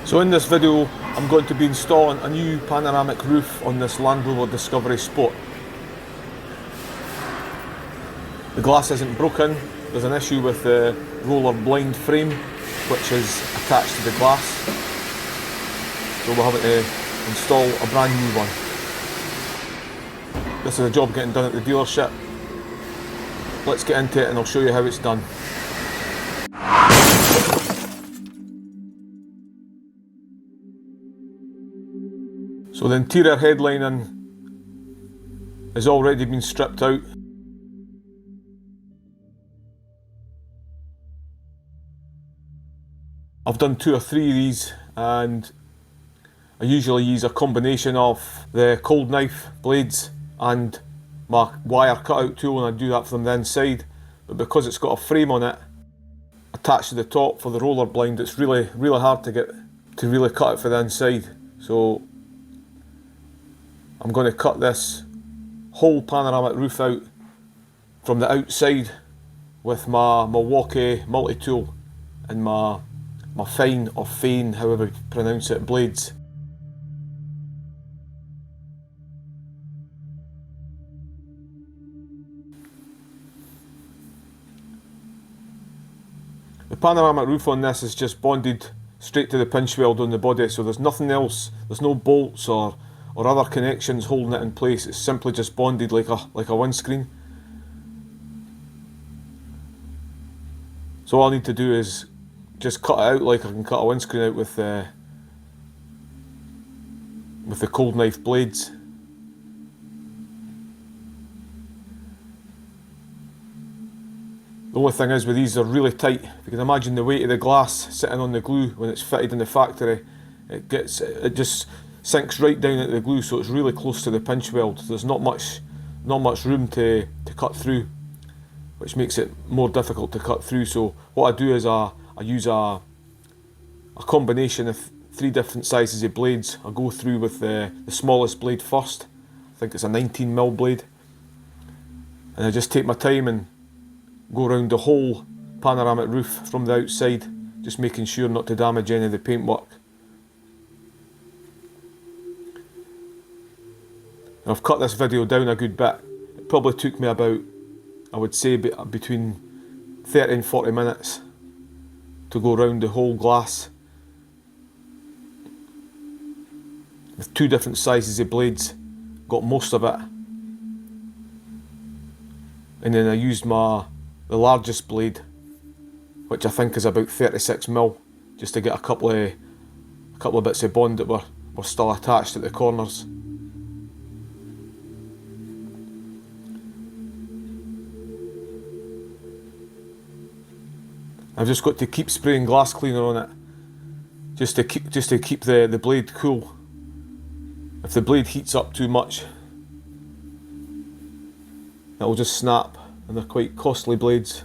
So in this video I'm going to be installing a new panoramic roof on this Land Rover Discovery Sport. The glass isn't broken, there's an issue with the roller blind frame which is attached to the glass, so we're having to install a brand new one. This is a job getting done at the dealership. Let's get into it and I'll show you how it's done. So the interior headlining has already been stripped out. I've done 2 or 3 of these, and I usually use a combination of the cold knife blades and my wire cutout tool, and I do that from the inside. But because it's got a frame on it attached to the top for the roller blind, it's really hard to get to really cut it for the inside. So I'm going to cut this whole panoramic roof out from the outside with my Milwaukee multi-tool and my fine or fane, however you pronounce it, blades. The panoramic roof on this is just bonded straight to the pinch weld on the body, so there's nothing else, there's no bolts or other connections holding it in place. It's simply just bonded like a windscreen. So all I need to do is just cut it out like I can cut a windscreen out with the cold knife blades. The only thing is with these, they're really tight. If you can imagine the weight of the glass sitting on the glue when it's fitted in the factory, it just sinks right down into the glue, so it's really close to the pinch weld. There's not much room to cut through, which makes it more difficult to cut through. So what I do is I use a combination of 3 different sizes of blades. I go through with the smallest blade first. I think it's a 19mm blade, and I just take my time and go around the whole panoramic roof from the outside, just making sure not to damage any of the paintwork. I've cut this video down a good bit. It probably took me about, I would say, between 30 and 40 minutes to go around the whole glass with 2 different sizes of blades. Got most of it, and then I used the largest blade, which I think is about 36mm, just to get a couple of bits of bond that were still attached at the corners. I've just got to keep spraying glass cleaner on it, just to keep the blade cool. If the blade heats up too much, it'll just snap, and they're quite costly blades.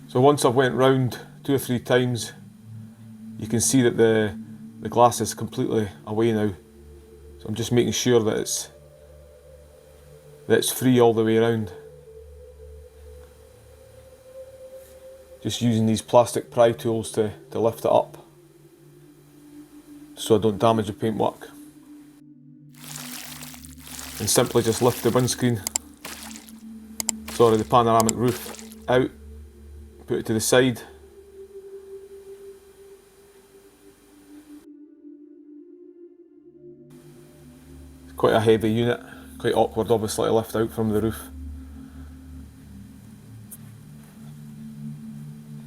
So once I've went round 2 or 3 times, you can see that the glass is completely away now. So I'm just making sure that it's free all the way around. Just using these plastic pry tools to lift it up, so I don't damage the paintwork. And simply just lift the the panoramic roof out, put it to the side. It's quite a heavy unit, quite awkward obviously to lift out from the roof.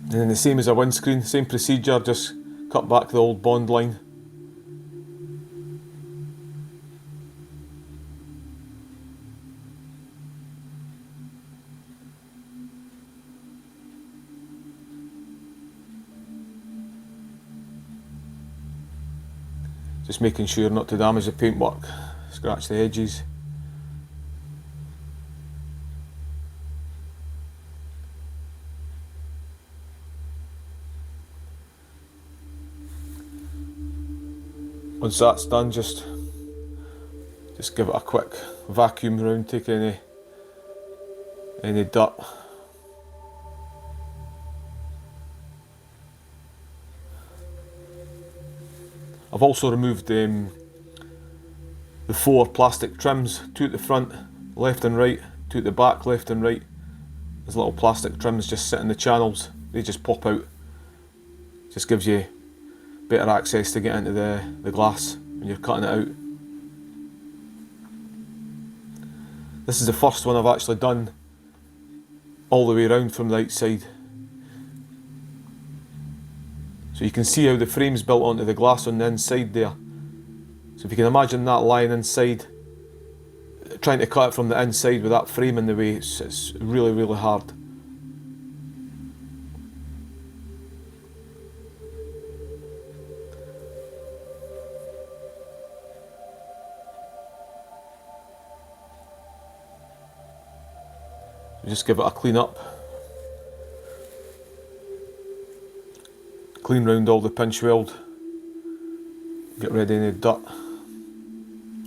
And then the same as a windscreen, same procedure, just cut back the old bond line. Just making sure not to damage the paintwork, scratch the edges. Once that's done, just give it a quick vacuum round, take any any dirt. I've also removed the 4 plastic trims, 2 at the front, left and right, 2 at the back, left and right. There's little plastic trims just sit in the channels, they just pop out. Just gives you better access to get into the glass when you're cutting it out. This is the first one I've actually done all the way around from the outside. So you can see how the frame's built onto the glass on the inside there. So if you can imagine that lying inside, trying to cut it from the inside with that frame in the way, it's really, really hard. So just give it a clean up. Clean round all the pinch weld, get rid of any dirt,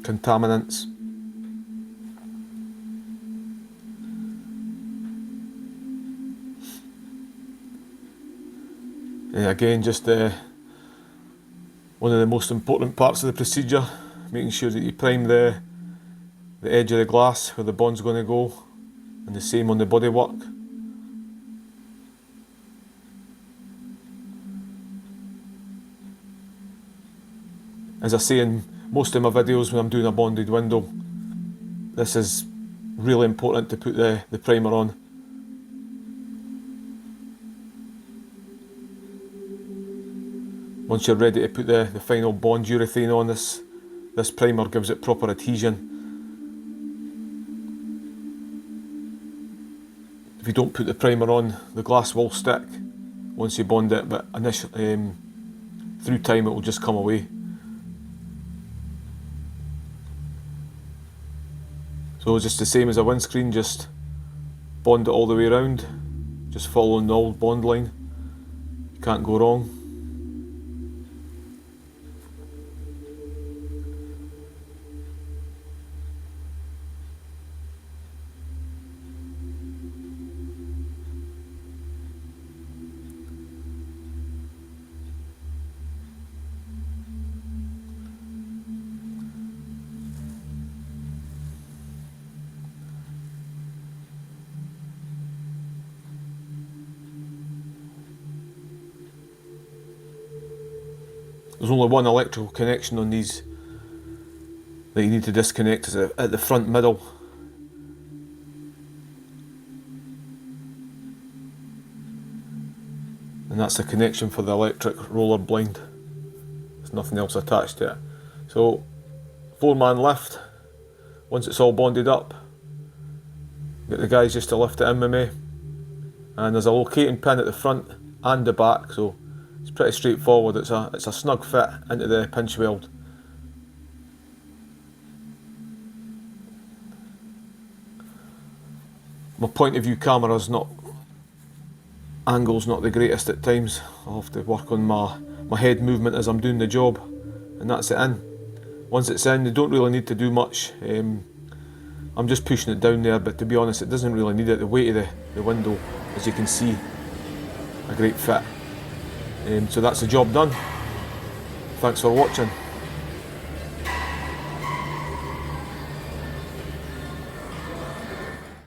contaminants. And again, just one of the most important parts of the procedure, making sure that you prime the edge of the glass where the bond's going to go, and the same on the bodywork. As I say in most of my videos when I'm doing a bonded window, this is really important to put the primer on. Once you're ready to put the final bond urethane on, this primer gives it proper adhesion. If you don't put the primer on, the glass will stick once you bond it, but initially, through time it will just come away. So just the same as a windscreen, just bond it all the way around, just following the old bond line. You can't go wrong. There's only one electrical connection on these that you need to disconnect, is at the front middle. And that's the connection for the electric roller blind. There's nothing else attached to it. So 4-man lift, once it's all bonded up, get the guys just to lift it in with me. And there's a locating pin at the front and the back, so it's pretty straightforward. It's a snug fit into the pinch weld. My point of view camera's angle's not the greatest at times. I'll have to work on my head movement as I'm doing the job, and that's it in. Once it's in, you don't really need to do much. I'm just pushing it down there, but to be honest, it doesn't really need it. The weight of the window, as you can see, a great fit. So that's the job done. Thanks for watching.